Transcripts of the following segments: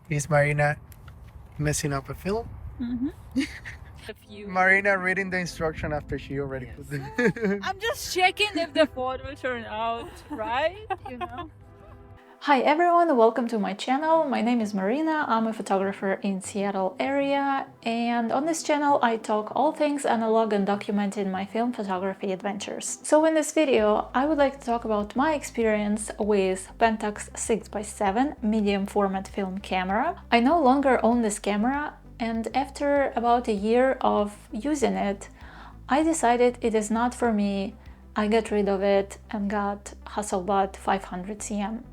Is Marina messing up a film? Mm-hmm. A few. Marina reading the instruction after she already put the... I'm just checking if the photo turned out right, you know. Hi everyone, welcome to my channel. My name is Marina, I'm a photographer in Seattle area, and on this channel I talk all things analog and documented my film photography adventures. So in this video I would like to talk about my experience with Pentax 6x7 medium format film camera. I no longer own this camera, and after about a year of using it, I decided it is not for me. I got rid of it and got Hasselblad 500cm.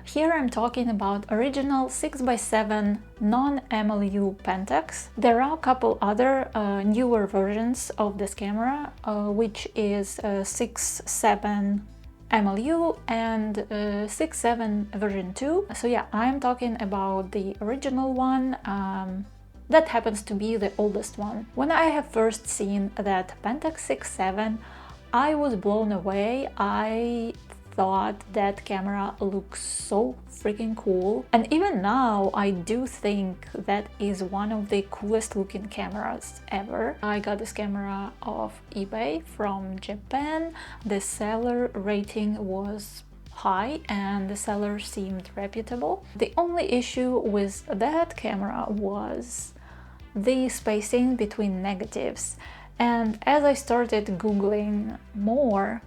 Here I'm talking about original 6x7 non-MLU Pentax. There are a couple other newer versions of this camera, which is 6.7 MLU and 6.7 version 2. So yeah, I'm talking about the original one. That happens to be the oldest one. When I have first seen that Pentax 6.7, I was blown away. I thought that camera looks so freaking cool, and even now I do think that is one of the coolest looking cameras ever. I got this camera off eBay from Japan. The seller rating was high and the seller seemed reputable. The only issue with that camera was the spacing between negatives, and as I started googling more,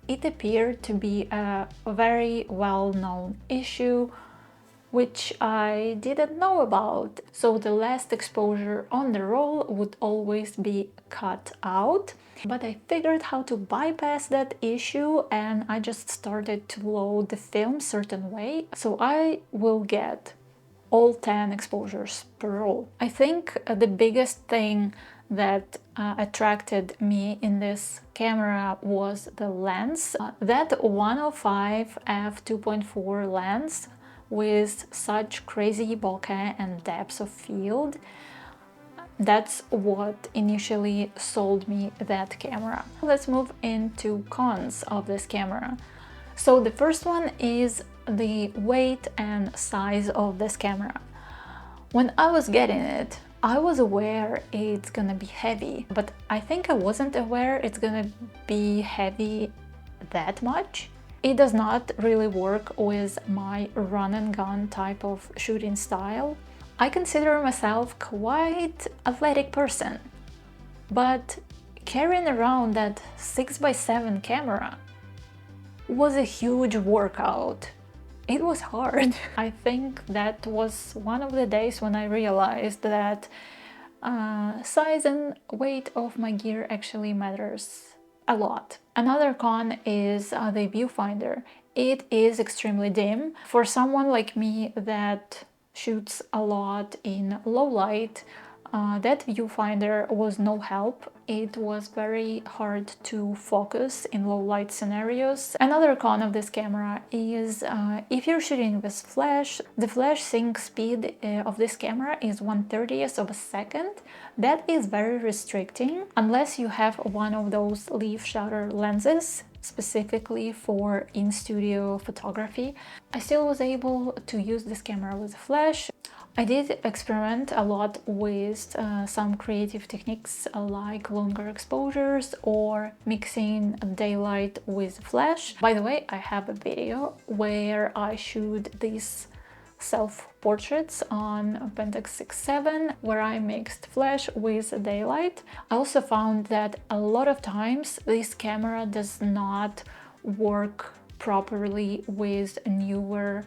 it appeared to be a very well-known issue which I didn't know about. So the last exposure on the roll would always be cut out. But I figured how to bypass that issue, and I just started to load the film certain way. So I will get all 10 exposures per roll. I think the biggest thing that attracted me in this camera was the lens. That 105 f2.4 lens with such crazy bokeh and depth of field, that's what initially sold me that camera. Let's move into cons of this camera. So the first one is the weight and size of this camera. When I was getting it, I was aware it's gonna be heavy, but I think I wasn't aware it's gonna be heavy that much. It does not really work with my run and gun type of shooting style. I consider myself quite athletic person, but carrying around that 6x7 camera was a huge workout. It was hard. I think that was one of the days when I realized that size and weight of my gear actually matters a lot. Another con is the viewfinder. It is extremely dim. For someone like me that shoots a lot in low light, that viewfinder was no help. It was very hard to focus in low light scenarios. Another con of this camera is if you're shooting with flash, the flash sync speed of this camera is 1/30th of a second. That is very restricting unless you have one of those leaf shutter lenses specifically for in-studio photography. I still was able to use this camera with flash. I did experiment a lot with some creative techniques like longer exposures or mixing daylight with flash. By the way, I have a video where I shoot these self-portraits on Pentax 6.7 where I mixed flash with daylight. I also found that a lot of times this camera does not work properly with newer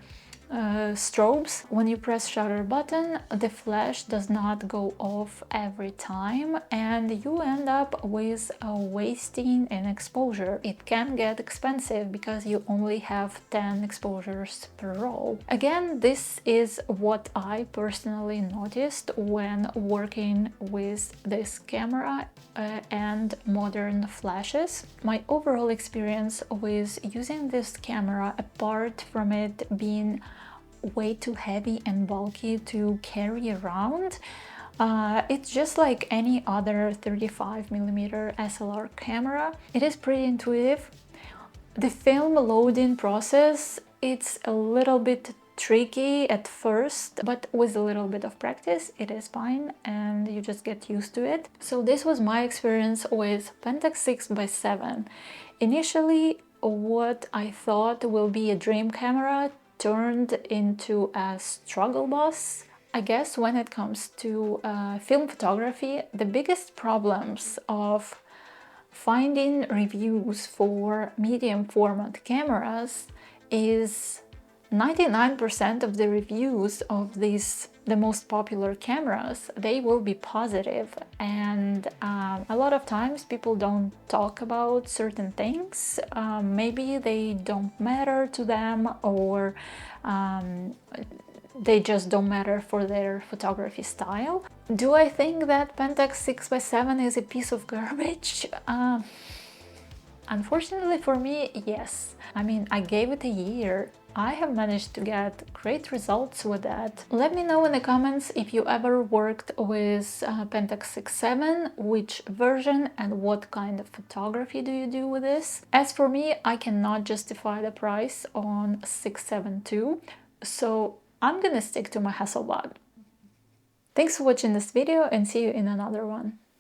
strobes. When you press shutter button, the flash does not go off every time and you end up with a wasting in exposure. It can get expensive because you only have 10 exposures per roll. Again, this is what I personally noticed when working with this camera and modern flashes. My overall experience with using this camera, apart from it being way too heavy and bulky to carry around, it's just like any other 35mm SLR camera. It is pretty intuitive. The film loading process, it's a little bit tricky at first, but with a little bit of practice it is fine and you just get used to it. So this was my experience with Pentax 6x7. Initially, what I thought will be a dream camera turned into a struggle bus. I guess when it comes to film photography, the biggest problems of finding reviews for medium format cameras is 99% of the reviews of the most popular cameras, they will be positive, and a lot of times people don't talk about certain things. Maybe they don't matter to them, or they just don't matter for their photography style. Do I think that Pentax 6x7 is a piece of garbage? Unfortunately for me, yes. I mean, I gave it a year. I have managed to get great results with that. Let me know in the comments if you ever worked with Pentax 6.7, which version and what kind of photography do you do with this. As for me, I cannot justify the price on 6.7 II, so I'm gonna stick to my Hasselblad. Thanks for watching this video and see you in another one.